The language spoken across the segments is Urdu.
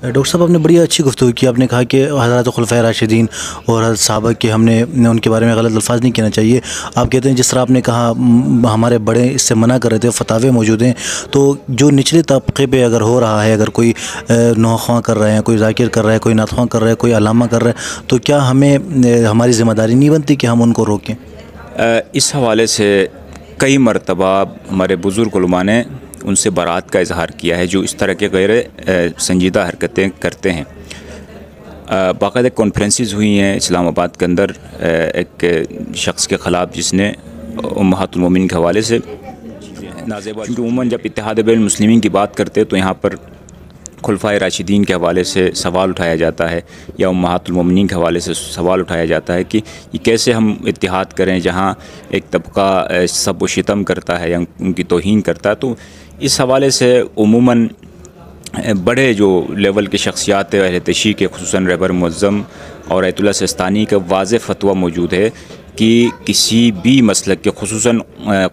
ڈاکٹر صاحب آپ نے بڑی اچھی گفتگو کی. آپ نے کہا کہ حضرات خلفائے راشدین اور حضرت صحابہ کے ہم نے ان کے بارے میں غلط الفاظ نہیں کہنا چاہیے. آپ کہتے ہیں جس طرح آپ نے کہا ہمارے بڑے اس سے منع کر رہے تھے, فتاوے موجود ہیں, تو جو نچلے طبقے پہ اگر ہو رہا ہے, اگر کوئی نوخواں کر رہے ہیں, کوئی ذاکر کر رہا ہے, کوئی نعت خواں کر رہا ہے, کوئی علامہ کر رہا ہے, تو کیا ہمیں ہماری ذمہ داری نہیں بنتی کہ ہم ان کو روکیں؟ اس حوالے سے کئی مرتبہ ہمارے بزرگ علماء نے ان سے برات کا اظہار کیا ہے جو اس طرح کے غیر سنجیدہ حرکتیں کرتے ہیں. باقاعدہ کانفرنسز ہوئی ہیں اسلام آباد کے اندر ایک شخص کے خلاف جس نے امہات المومنین کے حوالے سے نازیبا, کیونکہ عموماً جب اتحاد بین المسلمین کی بات کرتے تو یہاں پر خلفائے راشدین کے حوالے سے سوال اٹھایا جاتا ہے یا امہات المومنین کے حوالے سے سوال اٹھایا جاتا ہے کہ یہ کیسے ہم اتحاد کریں جہاں ایک طبقہ سب و شتم کرتا ہے یا ان کی توہین کرتا ہے. تو اس حوالے سے عموماً بڑے جو لیول کی شخصیات اہل تشیع کے, خصوصاً رہبر معظم اور آیت اللہ سستانی کا واضح فتویٰ موجود ہے کہ کسی بھی مسلک کے, خصوصاً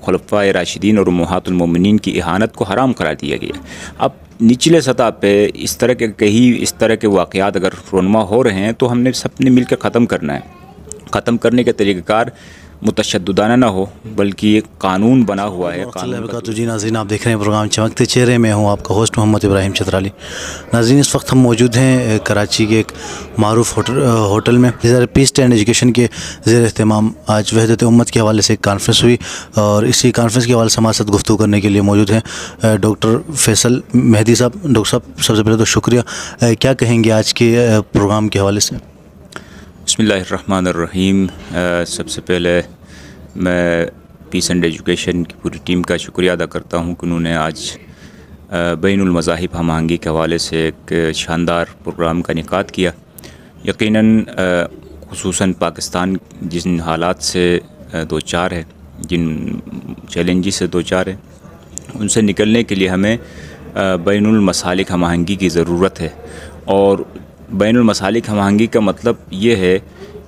خلفائے راشدین اور امہات المومنین کی اہانت کو حرام قرار دیا گیا. اب نچلے سطح پہ اس طرح کے واقعات اگر رونما ہو رہے ہیں تو ہم نے سب نے مل کر ختم کرنا ہے. ختم کرنے کا طریقہ کار متشددانہ نہ ہو بلکہ ایک قانون بنا ہوا ہے. جی ناظرین, آپ دیکھ رہے ہیں پروگرام چمکتے چہرے میں, ہوں آپ کا ہوسٹ محمد ابراہیم چترالی. ناظرین, اس وقت ہم موجود ہیں کراچی کے ایک معروف ہوٹل میں. پیس اینڈ ایجوکیشن کے زیر اہتمام آج وحدت امت کے حوالے سے ایک کانفرنس ہوئی, اور اسی کانفرنس کے حوالے سے ہمارے ساتھ گفتگو کرنے کے لیے موجود ہیں ڈاکٹر فیصل مہدی صاحب. ڈاکٹر صاحب سب سے پہلے تو شکریہ, کیا کہیں گے آج کے پروگرام کے حوالے سے؟ بسم اللہ الرحمن الرحیم. سب سے پہلے میں پیس اینڈ ایجوکیشن کی پوری ٹیم کا شکریہ ادا کرتا ہوں کہ انہوں نے آج بین المذاہب ہم آہنگی کے حوالے سے ایک شاندار پروگرام کا انعقاد کیا. یقیناً خصوصاً پاکستان جن حالات سے دو چار ہے, جن چیلنجز سے دو چار ہے, ان سے نکلنے کے لیے ہمیں بین المسالک ہم آہنگی کی ضرورت ہے. اور بین المسالک ہم آہنگی کا مطلب یہ ہے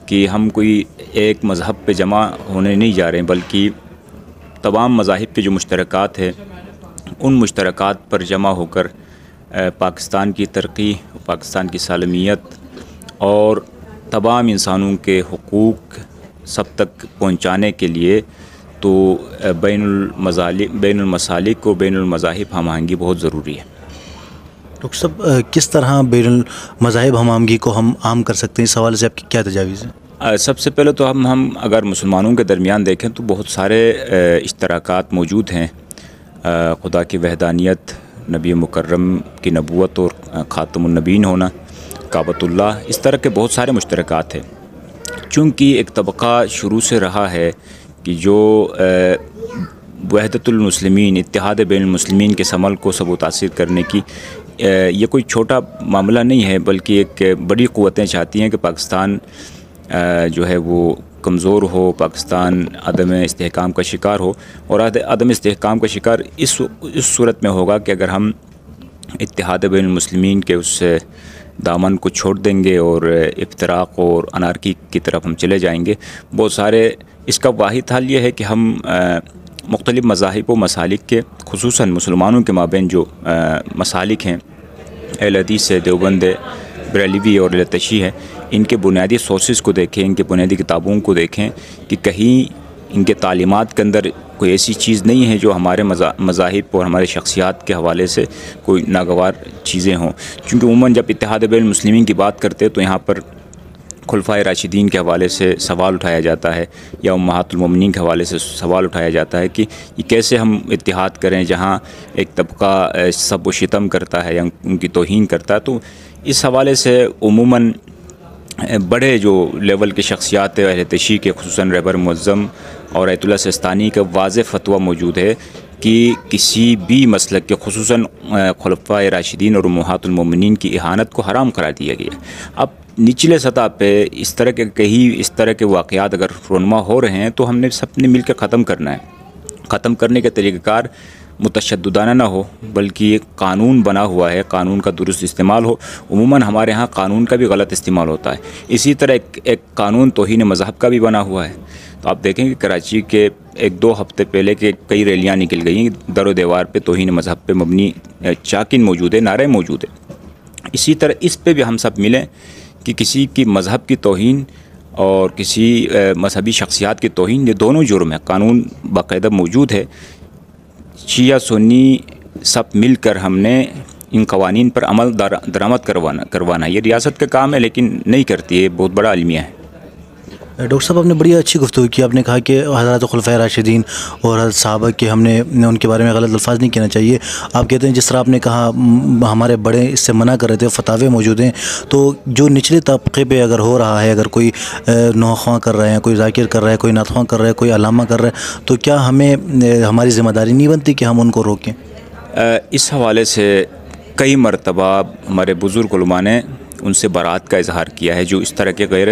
کہ ہم کوئی ایک مذہب پہ جمع ہونے نہیں جا رہے ہیں, بلکہ تمام مذاہب کے جو مشترکات ہیں ان مشترکات پر جمع ہو کر پاکستان کی ترقی, پاکستان کی سالمیت اور تمام انسانوں کے حقوق سب تک پہنچانے کے لیے تو بین المسالک و بین المذاہب ہم آہنگی بہت ضروری ہے. ڈاکٹر صاحب, کس طرح بین المذاہب ہم آہنگی کو ہم عام کر سکتے ہیں؟ اس حوالے سے آپ کی کیا تجاویز ہیں؟ سب سے پہلے تو ہم اگر مسلمانوں کے درمیان دیکھیں تو بہت سارے اشتراکات موجود ہیں. خدا کی وحدانیت, نبی مکرم کی نبوت اور خاتم النبیین ہونا, کعبۃ اللہ, اس طرح کے بہت سارے مشترکات ہیں. چونکہ ایک طبقہ شروع سے رہا ہے کہ جو وحدت المسلمین, اتحاد بین المسلمین کے عمل کو سب متاثر کرنے کی, یہ کوئی چھوٹا معاملہ نہیں ہے بلکہ ایک بڑی قوتیں چاہتی ہیں کہ پاکستان جو ہے وہ کمزور ہو, پاکستان عدم استحکام کا شکار ہو. اور عدم استحکام کا شکار اس صورت میں ہوگا کہ اگر ہم اتحاد بین المسلمین کے اس دامن کو چھوڑ دیں گے اور افتراق اور انارکی کی طرف ہم چلے جائیں گے. بہت سارے اس کا واحد حل یہ ہے کہ ہم مختلف مذاہب و مسالک کے, خصوصاً مسلمانوں کے مابین جو مسالک ہیں, اہل حدیث ہے, دیوبند ہے, بریلوی اور اہل تشیع ہے, ان کے بنیادی سورسز کو دیکھیں, ان کے بنیادی کتابوں کو دیکھیں کہ کہیں ان کے تعلیمات کے اندر کوئی ایسی چیز نہیں ہے جو ہمارے مذاہب اور ہمارے شخصیات کے حوالے سے کوئی ناگوار چیزیں ہوں. کیونکہ عموماً جب اتحاد بین المسلمین کی بات کرتے تو یہاں پر خلفائے راشدین کے حوالے سے سوال اٹھایا جاتا ہے یا امہات المومنین کے حوالے سے سوال اٹھایا جاتا ہے کہ یہ کیسے ہم اتحاد کریں جہاں ایک طبقہ سب و شتم کرتا ہے یا ان کی توہین کرتا ہے. تو اس حوالے سے عموماً بڑے جو لیول کی شخصیات اہل تشیع کے, خصوصاً رہبر معظم اور آیت اللہ سستانی کا واضح فتویٰ موجود ہے کہ کسی بھی مسلک کے, خصوصاً خلفائے راشدین اور امہات المومنین کی اہانت کو حرام قرار دیا گیا. اب نچلے سطح پہ اس طرح کے واقعات اگر رونما ہو رہے ہیں تو ہم نے سب نے مل کر ختم کرنا ہے. ختم کرنے کا طریقہ کار متشددانہ نہ ہو بلکہ ایک قانون بنا ہوا ہے, قانون کا درست استعمال ہو. عموماً ہمارے ہاں قانون کا بھی غلط استعمال ہوتا ہے. اسی طرح ایک قانون توہین مذہب کا بھی بنا ہوا ہے. تو آپ دیکھیں کہ کراچی کے 1-2 ہفتے پہلے کے کئی ریلیاں نکل گئیں, در و دیوار پہ توہین مذہب پہ مبنی چاکن موجود ہے, نعرے موجود ہے. اسی طرح اس پہ بھی ہم سب ملیں کہ کسی کی مذہب کی توہین اور کسی مذہبی شخصیات کی توہین، یہ دونوں جرم ہیں، قانون باقاعدہ موجود ہے. شیعہ سنی سب مل کر ہم نے ان قوانین پر عمل درآمد کروانا یہ ریاست کا کام ہے، لیکن نہیں کرتی ہے. بہت بڑا المیہ ہے. ڈاکٹر صاحب آپ نے بڑی اچھی گفتگو کی. آپ نے کہا کہ حضرات خلفائے راشدین اور حضرت صحابہ کے ہم نے ان کے بارے میں غلط الفاظ نہیں کہنا چاہیے. آپ کہتے ہیں جس طرح آپ نے کہا ہمارے بڑے اس سے منع کر رہے تھے، فتاوے موجود ہیں، تو جو نچلے طبقے پہ اگر ہو رہا ہے، اگر کوئی نوخواں کر رہے ہیں، کوئی ذاکر کر رہا ہے، کوئی نعت خواں کر رہا ہے، کوئی علامہ کر رہا ہے، تو کیا ہمیں ہماری ذمہ داری نہیں بنتی کہ ہم ان کو روکیں؟ اس حوالے سے کئی مرتبہ ہمارے بزرگ علماء نے ان سے برات کا اظہار کیا ہے جو اس طرح کے غیر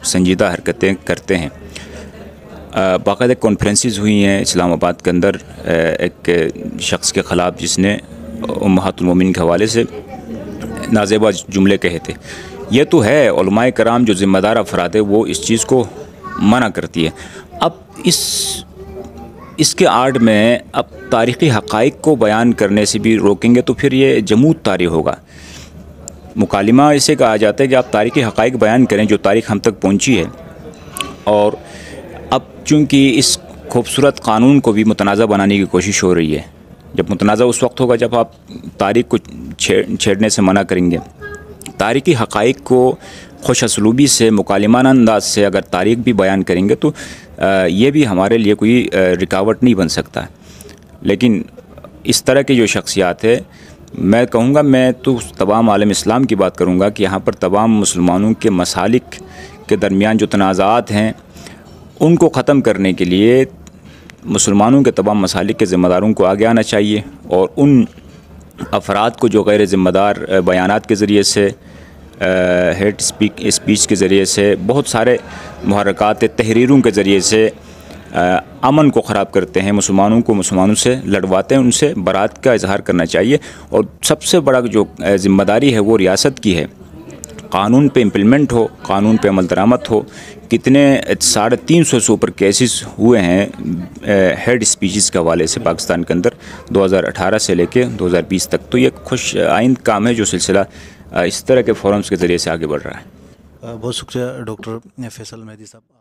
سنجیدہ حرکتیں کرتے ہیں. باقاعدہ کانفرنسز ہوئی ہیں اسلام آباد کے اندر ایک شخص کے خلاف جس نے امہات المومنین کے حوالے سے نازیبا جملے کہے تھے. یہ تو ہے علماء کرام جو ذمہ دار افراد ہیں وہ اس چیز کو منع کرتی ہے. اب اس کے آڑ میں اب تاریخی حقائق کو بیان کرنے سے بھی روکیں گے تو پھر یہ جمود طاری ہوگا. مکالمہ اسے کہا جاتا ہے کہ آپ تاریخی حقائق بیان کریں جو تاریخ ہم تک پہنچی ہے. اور اب چونکہ اس خوبصورت قانون کو بھی متنازع بنانے کی کوشش ہو رہی ہے. جب متنازع اس وقت ہوگا جب آپ تاریخ کو چھیڑنے سے منع کریں گے. تاریخی حقائق کو خوش اسلوبی سے، مکالمانہ انداز سے اگر تاریخ بھی بیان کریں گے تو یہ بھی ہمارے لیے کوئی رکاوٹ نہیں بن سکتا. لیکن اس طرح کی جو شخصیات ہے، میں کہوں گا، میں تو تمام عالم اسلام کی بات کروں گا کہ یہاں پر تمام مسلمانوں کے مسالک کے درمیان جو تنازعات ہیں ان کو ختم کرنے کے لیے مسلمانوں کے تمام مسالک کے ذمہ داروں کو آگے آنا چاہیے، اور ان افراد کو جو غیر ذمہ دار بیانات کے ذریعے سے، ہیٹ اسپیچ کے ذریعے سے، بہت سارے محرکات تحریروں کے ذریعے سے امن کو خراب کرتے ہیں، مسلمانوں سے لڑواتے ہیں، ان سے برات کا اظہار کرنا چاہیے. اور سب سے بڑا جو ذمہ داری ہے وہ ریاست کی ہے. قانون پہ امپلیمنٹ ہو، قانون پہ عمل درآمد ہو. کتنے 350 سے اوپر کیسز ہوئے ہیں ہیڈ اسپیچز کے حوالے سے پاکستان کے اندر 2018 سے لے کے 2020 تک. تو یہ خوش آئند کام ہے جو سلسلہ اس طرح کے فورمز کے ذریعے سے آگے بڑھ رہا ہے. بہت شکریہ ڈاکٹر فیصل مہدی صاحب.